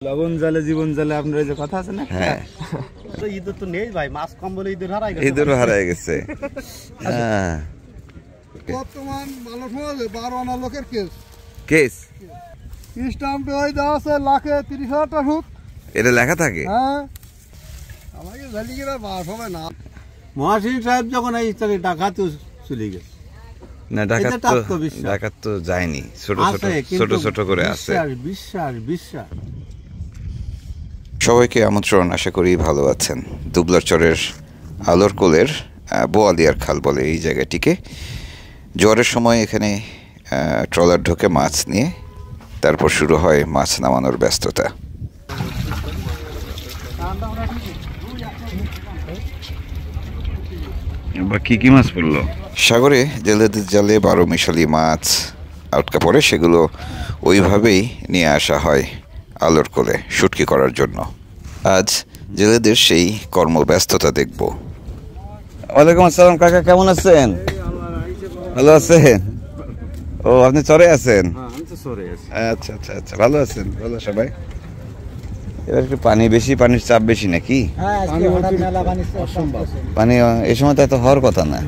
লবণ জলে জীবন জলে আপনার যে কথা আছে না, হ্যাঁ ইঁদুর তো নেই ভাই, মাছ কম বলে ইঁদুর হারাই গেছে। হ্যাঁ বর্তমান ভালো সমাজে 12 আনা লোকের কেস স্টাম্পে ওই দেওয়া আছে লাখে 30,000 টাকা সুদ। এটা লেখা থাকে? হ্যাঁ আমাকে জালিগিরা বাস হবে না। মহাসিন সাহেব যখন এই ডাকাতে চলে গেছে না, ডাকাত তো যায়নি, ছোট ছোট করে আছে। বিশ্বাস সবাইকে আমন্ত্রণ, আশা করি ভালো আছেন। দুবলারচরের আলোর কোলের বোয়ালিয়ার খাল বলে এই জায়গাটিকে। জোয়ারের সময় এখানে ট্রলার ঢোকে মাছ নিয়ে, তারপর শুরু হয় মাছ নামানোর ব্যস্ততা। কি মাছ পড়লো সাগরে? জেলেদের জালে 12 মিশালি মাছ আটকা পড়ে, সেগুলো ওইভাবেই নিয়ে আসা হয় আলোর কোলে শুটকি করার জন্য। আজ জেলেদের সেই কর্মব্যস্ততা দেখব। ওয়ালাইকুম আসসালাম কাকা, কেমন আছেন? ভালো আছেন? ও আপনি চরে আছেন? আচ্ছা আচ্ছা আচ্ছা, ভালো আছেন? ভালো সবাই? এবার একটু পানি বেশি, পানির চাপ বেশি নাকি? পানি এই সময় তো এত হওয়ার কথা না,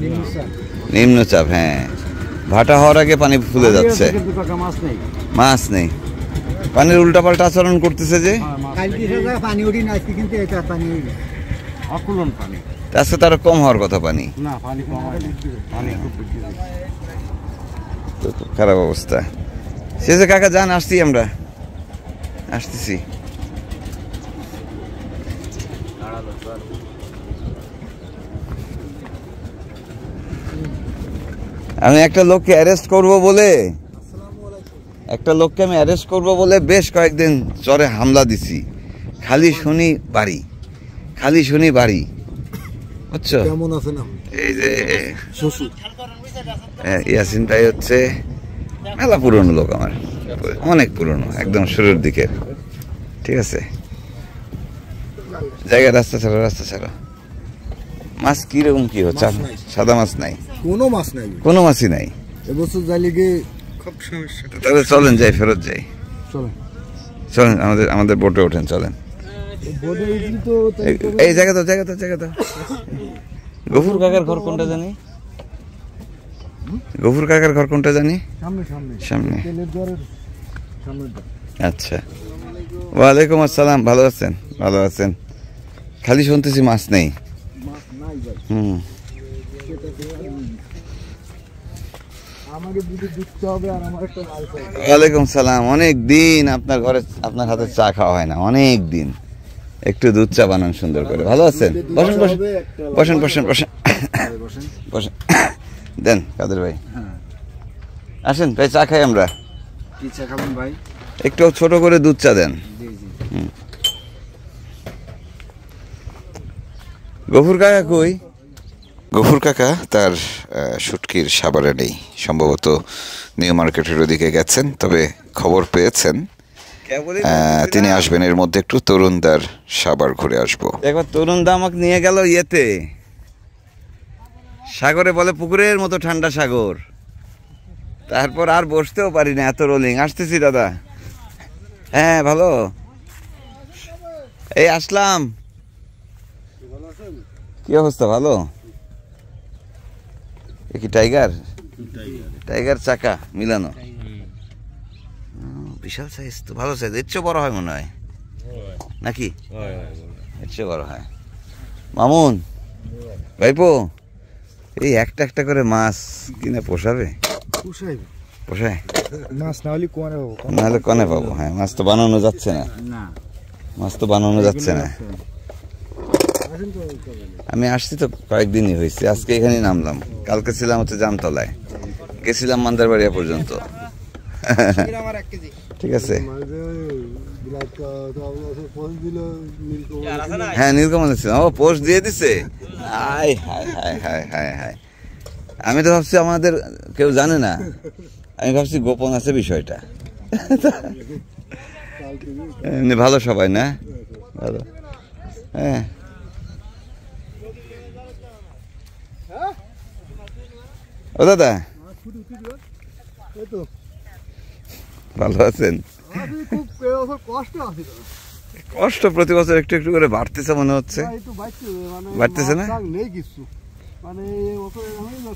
নিম্নচাপ। হ্যাঁ, ভাটা হওয়ার আগে পানি ফুলে যাচ্ছে, মাছ নেই। পানির উল্টাপাল্টা আচরণ করতেছে যে, আজকে তার কম হওয়ার কথা পানি। খারাপ অবস্থা। সে যে কাকা যান, আসছি আমরা, আসতেছি। আমি একটা লোককে অ্যারেস্ট করব বলে বেশ কয়েকদিন চরে হামলা দিছি। খালি শুনি বাড়ি, বুঝছো? এই যে ইয়াসিন ভাই হচ্ছে মেলা পুরনো লোক, আমার অনেক পুরনো, একদম শুরুর দিকের। ঠিক আছে, জায়গা রাস্তা ছাড়া। মাছ কিরকম কি হচ্ছে? সাদা মাছ নাই, কোনো মাছই নাই এবছর জালিগে খুব সমস্যা। তাহলে চলেন যাই, ফেরত যাই, চলেন আমাদের বোটে ওঠেন, চলেন। এই জায়গা তো গফুর কাকার ঘর কোনটা জানি? সামনে। আচ্ছা, ওয়ালাইকুম আসসালাম, ভালো আছেন? ভালো আছেন। খালি শুনতেছি মাছ নেই। ওয়ালাইকুম সালাম। অনেক দিন আপনার ঘরে আপনার হাতে চা খাওয়া হয় না, অনেক দিন। একটু দুধ চা বানান সুন্দর করে। ভালো আছেন? বসেন। দেন কাদের ভাই, আসেন ভাই, চা খাই আমরা। কি চা খাবেন ভাই? একটু ছোট করে দুধ চা দেন। গফুর কাকা কই? গফুর কাকা তার শুটকির সাবারে নেই, সম্ভবত নিউ মার্কেটের ওদিকে গেছেন। তবে খবর পেয়েছেন তিনি আসবেন, এর মধ্যে একটু তরুণদার সাবার ঘুরে আসবো। একবার তরুণদা আমাকে নিয়ে গেল ইয়েতে, সাগরে, বলে পুকুরের মতো ঠান্ডা সাগর। তারপর আর বসতেও পারি না, এত রোলিং। আসতেছি দাদা। হ্যাঁ ভালো, এই আসলাম। কি অবস্থা? ভালো? কি টাইগার চাকা মিলানো? বিশাল সাইজ তো, ভালো সাইজ। এর চেয়ে বড় হয় মনে হয় নাকি? এর চেয়ে বড় হয়। মামুন ভাইপো, এই একটা করে মাছ কিনে পোষায়? মাছ না হলে কনে পাবো? হ্যাঁ, মাছ তো বানানো যাচ্ছে না। আমি আসছি তো কয়েকদিনই হয়েছে, আজকে এখানে নামলাম। কালকে ছিলাম হচ্ছে জামতলায়, গেছিলাম মান্দারবাড়িয়া পর্যন্ত। ঠিক আছে, হ্যাঁ নীলকমল ছিলাম। ও পোস্ট দিয়ে দিছে, হায়। আমি তো ভাবছি আমাদের কেউ জানে না, আমি ভাবছি গোপন আছে বিষয়টা। ভালো সবাই না? ভালো। হ্যাঁ, ও দাদা ভালো আছেন? খুব কষ্ট আছে। কষ্ট প্রতি বছর একটু একটু করে বাড়তেছে মনে হচ্ছে। না, একটু বাড়ছে, মানে বাড়তেছে না? মাছ টাক নেই কিছু, মানে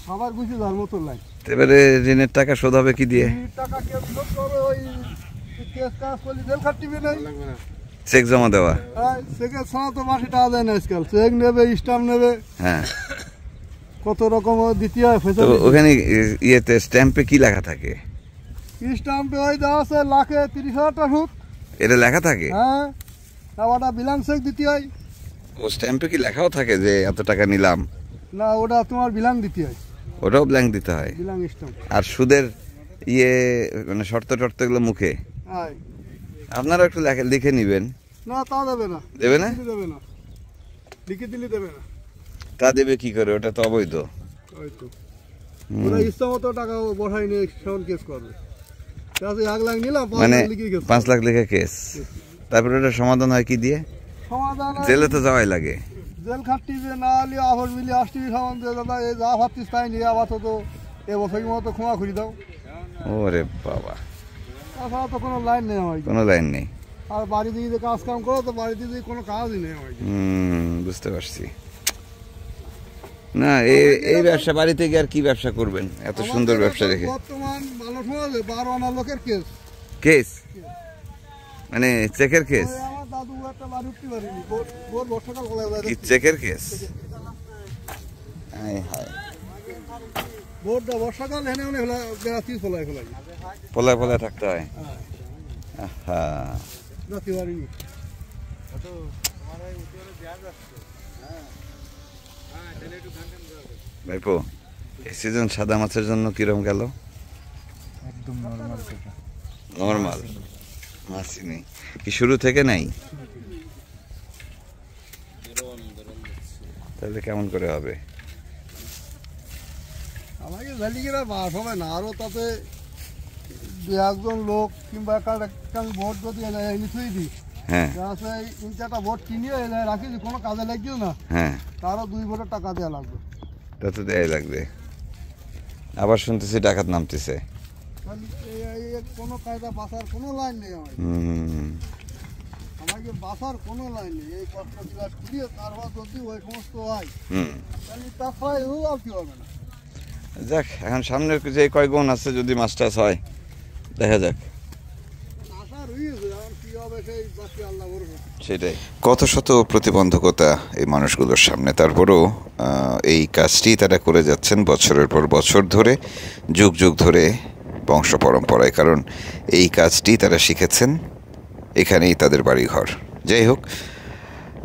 সবার বুঝে যার মতো লাগে। এবারে ঋণের টাকা শোধ হবে কি দিয়ে? টাকা কেউ শোধ করবে, ওই কেস কাজ করলে জেল খাটবে নাই। চেক জমা দেওয়া। চেকের ছাড়া তো মাসে টাকা দেয় না আজকাল। চেক নেবে, স্টাম্প নেবে, হ্যাঁ, কত রকম দিতে হয়। তো ওখানে ইয়েতে স্ট্যাম্পে কি লেখা থাকে? স্টাম্পে ওই দেওয়া আছে লাখে 30,000 টাকা সুদ। এটা লেখা থাকে? হ্যাঁ, ওটা বিলান চেক দিতে হয়। ও স্ট্যাম্পে কি লেখাও থাকে যে এত টাকা নিলাম? না, ওটা তোমার বিলান দিতে হয়, ওটাও ব্ল্যাঙ্ক দিতে হয়। বিলান স্টাম্প। আর সুদের ইয়ে মানে শর্ত টর্ত এগুলো মুখে হ্যাঁ, আপনারা একটু লিখে নিবেন। না তা দেবে না। দেবে না? দেবে না, লিখে দিলে দেবে না। তা দেবে কি করে? ওটা তো অবৈধ। ওই তো ওরা ইচ্ছা মতো টাকা বসাই নিয়ে সেমন কেস করবে। 1 লাখ নিলাম, 5 মানে লাখ লিখে গেছে। 5 লাখ লেখা কেস। তারপরে ওটা সমাধান হয় কি দিয়ে? সমাধান হয়, জেলে তো যাওয়াই লাগে। জেল খাটটিবে না হলে আবার মিলে আসটিবি সামান দিয়ে দাদা এই যা ভাবছিস তাই নিয়ে আপাতত এবছর মতো ক্ষমা করে দাও। ওরে বাবা, তাছাড়া তো কোনো লাইন নেই আমার। কোনো লাইন নেই। আর বাড়িতে যদি কাজ কাম করো তো বাড়িতে যদি কোনো কাজই নেই আমার। বুঝতে পারছি। না এই ব্যবসা বাড়িতে গিয়ে আর কি ব্যবসা করবেন এত সুন্দর ব্যবসা রেখে? বর্তমান ভালো সমাজে 12 আনা লোকের কেস। কেস মানে চেকের কেস? আমার দাদু একটা বাড়ি উঠতে পারিনি, বোর বর্ষাকাল বলে কি চেকের কেস? হায় হায়, বোরটা বর্ষাকাল এনে অনেক বেড়াচ্ছি ফলাই ফলাই পলায় পলায় থাকতে হয়। হ্যাঁ, যাতে পারিনি। ভাইপো এই সিজন সাদা মাছের জন্য কিরম গেল? একদম নরমাল। নরমাল মাছই নেই কি শুরু থেকে নাই? তাহলে কেমন করে হবে? আমাকে জালিগিরা মাছ হবে না, আরো তাতে 2-1 লোক কিংবা একটা ভোট যদি নিশ্চয়ই দিই। হ্যাঁ 3-4টা ভোট কিনিয়ে রাখি, কোনো কাজে লাগছেও না, হ্যাঁ, তারও 2 ভোটের টাকা দেওয়া লাগবে। তা তো দেয়াই লাগবে। আবার শুনতেছি ডাকাত নামতেছে। কোনো কায়দা বাঁচার কোনো লাইন নেই আমার। আমাকে বাঁচার কোনো লাইন নেই। এই কষ্ট বিলাস করিয়ে তারপর যদি ওই সমস্ত হয় তাহলে তার ছয় আর কি হবে না। যাক, এখন সামনের যে কয় গুণ আছে যদি মাছ টাছ হয় দেখা যাক। আশা রয়েছে, এখন কি হবে সেই বাকি আল্লাহ বলবে। সেটাই। কত শত প্রতিবন্ধকতা এই মানুষগুলোর সামনে, তারপরেও এই কাজটি তারা করে যাচ্ছেন বছরের পর বছর ধরে, যুগ যুগ ধরে, বংশ পরম্পরায়। কারণ এই কাজটি তারা শিখেছেন, এখানেই তাদের বাড়িঘর। যাই হোক,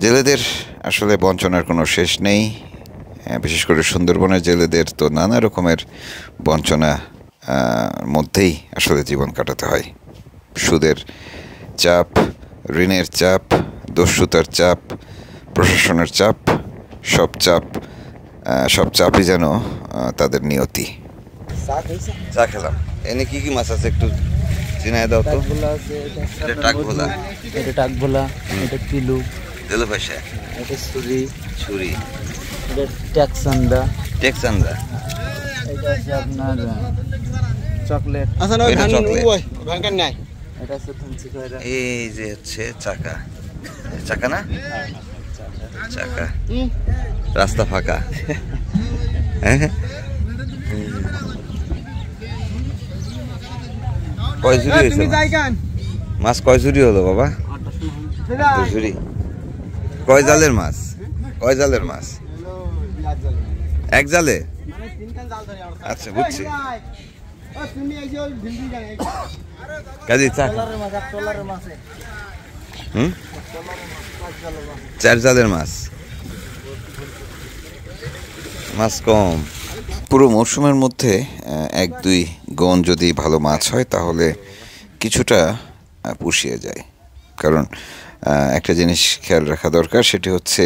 জেলেদের আসলে বঞ্চনার কোনো শেষ নেই। বিশেষ করে সুন্দরবনের জেলেদের তো নানা রকমের বঞ্চনা মধ্যেই আসলে জীবন কাটাতে হয়। সুদের চাপ, ঋণের চাপ, দস্যুতার চাপ, প্রশাসনের চাপ, সব চাপই যেন তাদের নিয়তি। চা খেলাম। এনে কি কি মাছ আছে একটু চিনায় দাও তো। এটা টাকভোলা, এটা টাকভোলা, এটা কিলু, জেলে পয়সা, এটা ছুরি, ছুরি, এটা ট্যাক্সান্দা, টেকসান্দা, এটা আছে আপনার চকলেট, এটা চকলেট, এটা আছে থানচি কয়রা। এই যে হচ্ছে চাকা, চাকা না চাকা, রাস্তা ফাঁকা। কয় ঝুড়ি হয়েছে মাছ? কয় ঝুড়ি হলো বাবা? ঝুড়ি। কয় জালের মাছ? কয় জালের মাছ? 1 জালে? আচ্ছা, বুঝছি। কাজী চা 4 জালের মাছ। মাছ কম। পুরো মরশুমের মধ্যে 1-2 গণ যদি ভালো মাছ হয় তাহলে কিছুটা পুষিয়ে যায়। কারণ একটা জিনিস খেয়াল রাখা দরকার, সেটি হচ্ছে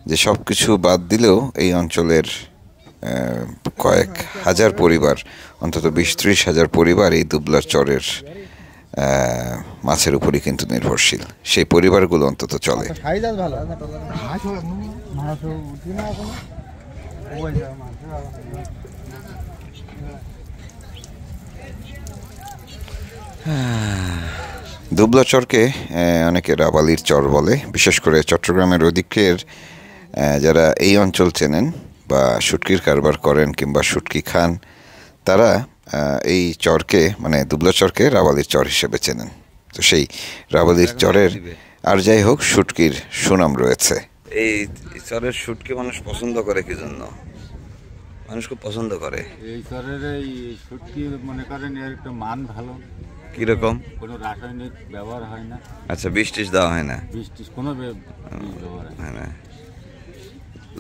যে সব কিছু বাদ দিলেও এই অঞ্চলের কয়েক হাজার পরিবার, অন্তত 20-30 হাজার পরিবার এই দুবলার চরের মাছের উপরই কিন্তু নির্ভরশীল। সেই পরিবারগুলো অন্তত চলে। দুবলা চরকে অনেকে রাবালির চর বলে, বিশেষ করে চট্টগ্রামের ওদিকের যারা এই অঞ্চল চেনেন বা শুটকির কারবার করেন কিংবা শুটকি খান, তারা এই চরকে মানে দুবলা চরকে রাবালির চর হিসেবে চেনেন। তো সেই রাবালির চরের আর যাই হোক শুটকির সুনাম রয়েছে। এই চরের শুটকি মানুষ পছন্দ করে কি জন্য? মানুষ খুব পছন্দ করে এই চরের এই শুটকি, মনে করেন এর একটু মান ভালো। কিরকম? কোনো রাসায়নিক ব্যবহার হয় না। আচ্ছা, বিষ টিষ দেওয়া হয় না? বিষ টিষ কোনো ব্যবহার হয় না।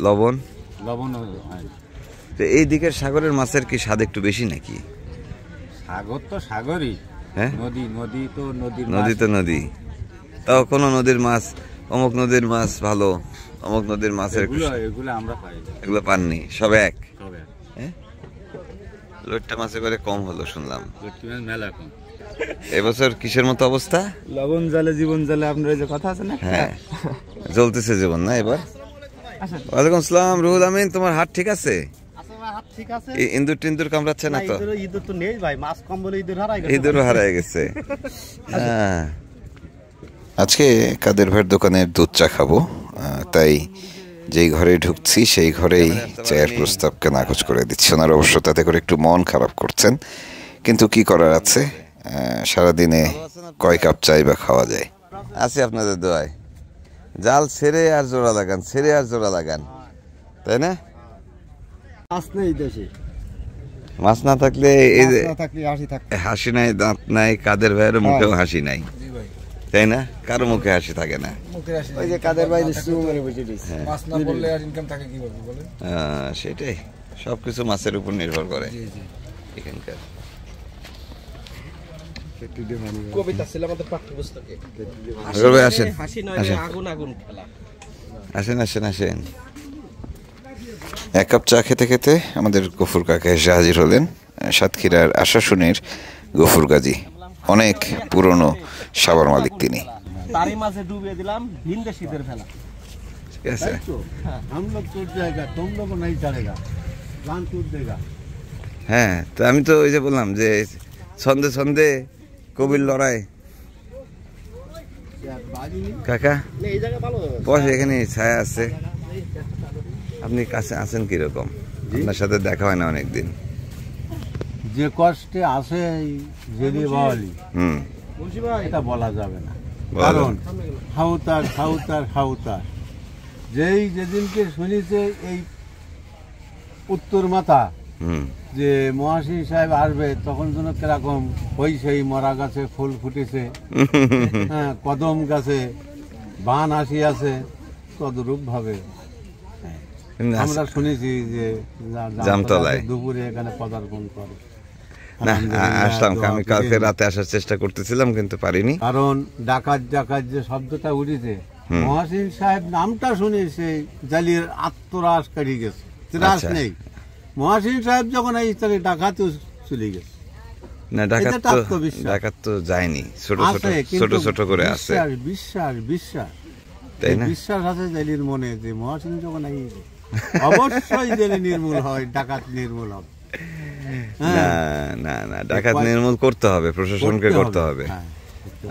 লবণ লবণও হয় না। তো এই দিকের সাগরের মাছের কি স্বাদ একটু বেশি নাকি? সাগর তো সাগরই, হ্যাঁ, নদী নদী তো নদীর নদী তো নদী। তাও কোনো নদীর মাছ, অমুক নদীর মাছ ভালো, অমুক নদীর মাছের এগুলো আমরা পাই না। এগুলো পাননি? সব এক? সব এক। হ্যাঁ, লোটটা মাছের করে কম হলো শুনলাম। মেলা কম। এবছর কিসের মতো অবস্থা? লবণ জলে জীবন জলে, আপনার যে কথা আছে না, হ্যাঁ, জ্বলতেছে জীবন না এবার। ওয়ালাইকুম আসসালাম রুহুল আমিন, তোমার হাত ঠিক আছে? ইঁদুর টিন্দুর কামড়াচ্ছে না তো? ইঁদুর তো নেই ভাই, মাছ কম বলে ইঁদুর হারায় গেছে। হ্যাঁ, আজকে কাদের ভাইয়ের দোকানের দুধ চা খাবো, তাই যেই ঘরে ঢুকছি সেই ঘরেই চায়ের প্রস্তাবকে নাকচ করে দিচ্ছি। ওনারা অবশ্য তাতে করে একটু মন খারাপ করছেন, কিন্তু কি করার আছে, সারাদিনে কয় কাপ চাই বা খাওয়া যায়। আছি আপনাদের দোয়ায়। জাল ছেড়ে আর জোড়া লাগান, ছেড়ে আর জোড়া লাগান, তাই না? মাছ নেই দেশে, মাছ না থাকলে এই যে হাসি থাকবে, হাসি নাই, দাঁত নাই, কাদের ভাইয়ের মুখেও হাসি নাই, তাই না? কারো মুখে হাসি থাকে না। ওই যে কাদের ভাই মেরে বসে দিয়েছে, মাছ না বললে আর ইনকাম থাকে কিভাবে বলেন? সেটাই, সবকিছু মাছের উপর নির্ভর করে এখানকার। কবিতা ছিল আমাদের পাঠ্যপুস্তকে, আসেন হাসি নয় আগুন আগুন খেলা। আসেন আসেন আসেন। এক কাপ চা খেতে খেতে আমাদের গফুর কাকা এসে হাজির হলেন। সাতক্ষীরার আশাশুনির গফুর গাজী, অনেক পুরনো সাবার মালিক তিনি। তারই মাঝে ডুবিয়ে দিলাম ভিনদেশীদের ফেলা। ঠিক আছে, हम लोग टूट जाएगा, तुम लोग को नहीं चलेगा, जान टूट देगा। হ্যাঁ, তো আমি তো ওই যে বললাম যে ছন্দে ছন্দে কবির লড়াই। কাকা এই জায়গা ভালো বস, এখানে ছায়া আছে। আপনি কাছে আছেন কিরকম? আপনার সাথে দেখা হয় না অনেকদিন। যে কষ্টে আসে জেলি বাওয়ালি, এটা বলা যাবে না, কারণ হাউতার হাউতার হাউতার। যেদিনকে শুনেছে এই উত্তর মাথা যে মহাসিন সাহেব আসবে, তখন যেন কিরকম হয়েছে, মরা গাছে ফুল ফুটেছে, হ্যাঁ, কদম গাছে বান আসিয়াছে, তদরূপ ভাবে আমরা শুনেছি যে জামতলায় দুপুরে এখানে পদার্পণ করে। না, আসলাম, আমি কালকে রাতে আসার চেষ্টা করতেছিলাম কিন্তু পারিনি, কারণ ডাকাত ডাকাত যে শব্দটা উঠেছে, মহাসিন সাহেব নামটা শুনে সেই জালির আত্মরাস কাটিয়ে গেছে, ত্রাস নেই। মহাসিন সাহেব যখন এই তাহলে ডাকাতেও চলে গেছে না, ডাকাত তো যায়নি, ছোট ছোট ছোট ছোট করে আছে। বিশ্বাস বিশ্বাস তাই না? বিশ্বাস আছে জালির মনে যে মহাসিন যখন এই অবশ্যই জেলে নির্মূল হয়, ডাকাত নির্মূল হবে। না না না, ডাকাত নির্মূল করতে হবে, প্রশাসনকে করতে হবে,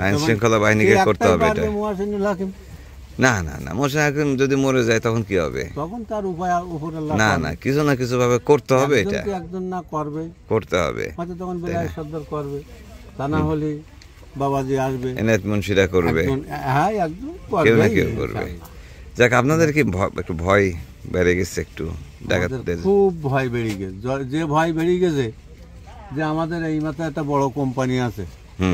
আইন শৃঙ্খলা বাহিনীকে করতে হবে এটা। না না না, মোশাররফ হাকিম যদি মরে যায় তখন কি হবে? তখন তার উপায় উপরে না না, কিছু না কিছু ভাবে করতে হবে, এটা একজন না করবে, করতে হবে, হয়তো তখন বেলায় সর্দার করবে, তা না হলে বাবাজি আসবে, এনায়েত মুন্সিরা করবে, হ্যাঁ একজন কেউ না কেউ করবে। যাক, আপনাদের কি একটু ভয় বেড়ে গেছে? একটু ডাকাতদের খুব ভয় বেড়ে গেছে। যে ভয় বেড়ে গেছে যে আমাদের এই মাথায় একটা বড় কোম্পানি আছে,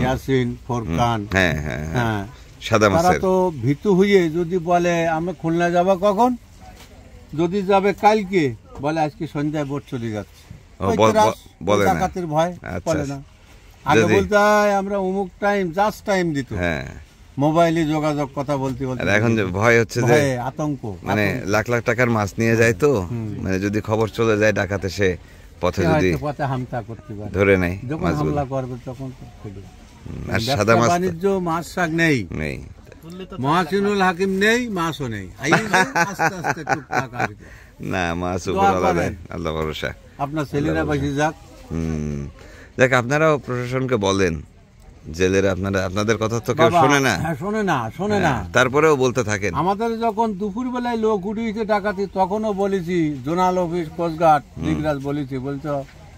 ইয়াসিন, ফোরকান, হ্যাঁ হ্যাঁ হ্যাঁ, সাদা তারা মাছের, তো ভীতু হয়ে যদি বলে আমরা খুলনা যাবো কখন, যদি যাবে কালকে, বলে আজকে সন্ধ্যায় বোট চলে যাচ্ছে, বলে না, ডাকাতের ভয় বলে না। আচ্ছা, আগে বলতে হয় আমরা অমুক টাইম, জাস্ট টাইম দিত, হ্যাঁ, মোবাইলে যোগাযোগ কথা বলতে বলতে। এখন যে ভয় হচ্ছে যে আতঙ্ক, মানে লাখ লাখ টাকার মাছ নিয়ে যায়, তো মানে যদি খবর চলে যায় ডাকাতে, সে পথে যদি পথে হামলা করতে পারে, ধরে নেয়, যখন হামলা করবে তখন আর সাদা মাছ বাণিজ্য মাছ শাক নেই, মহাসিনুল হাকিম নেই, মাছও নেই, আস্তে আস্তে টুকটাক আর কি। না, মাছ উপর আল্লাহ ভরসা, আপনার ছেলেরা বেশি যাক। যাক, আপনারাও প্রশাসনকে বলেন জেলের আপনাদের কথা তো কেউ বাবা, শোনে না। হ্যাঁ, শোনে না তারপরেও বলতে থাকেন। আমাদের যখন দুপুর বেলায় লোক উঠিয়েছে ডাকাতি তখনও বলেছি, জোনাল অফিস কোস্টগার্ড লিগরাজ বলেছি, বলছো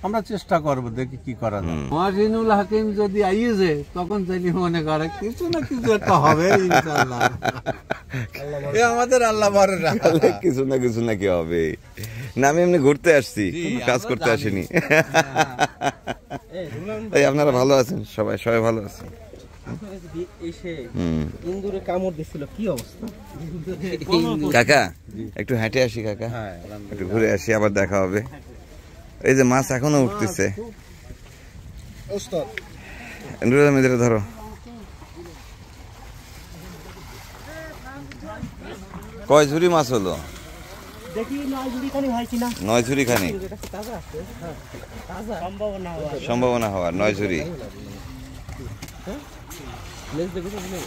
আমরা চেষ্টা করবো, দেখি কি করা যায়। মহাসিনুল হাকিম যদি আইয়েছে তখন তিনি মনে করে কিছু না কিছু একটা হবে ইনশাআল্লাহ। এ আমাদের আল্লাহ ভরসা। কিছু না কিছু নাকি হবে না, আমি এমনি ঘুরতে আসছি, কোনো কাজ করতে আসিনি। এই আপনারা ভালো আছেন? সবাই ভালো আছেন? এসে ইন্দুরে কামড় দিছিল, কি অবস্থা? কাকা একটু হেঁটে আসি, কাকা একটু ঘুরে আসি, আবার দেখা হবে। এই যে মাছ এখনো উঠতেছে, মেয়েদের ধরো। কয় ঝুড়ি মাছ হলো? দেখি 9 ঝুড়ি খানি হয় কিনা। 9 ঝুড়ি খানি তাজা আছে, তাজা সম্ভাবনা হওয়ার 9 ঝুড়ি। লেজ দেখো তো তুমি।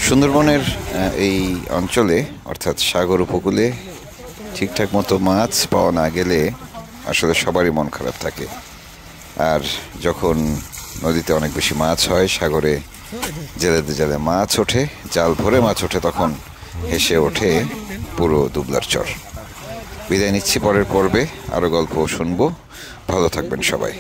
সুন্দরবনের এই অঞ্চলে অর্থাৎ সাগর উপকূলে ঠিকঠাক মতো মাছ পাওয়া না গেলে আসলে সবারই মন খারাপ থাকে। আর যখন নদীতে অনেক বেশি মাছ হয়, সাগরে জেলে মাছ ওঠে, জাল ভরে মাছ ওঠে, তখন হেসে ওঠে পুরো দুবলার চর। বিদায় নিচ্ছি, পরের পর্বে আরও গল্প শুনবো। ভালো থাকবেন সবাই।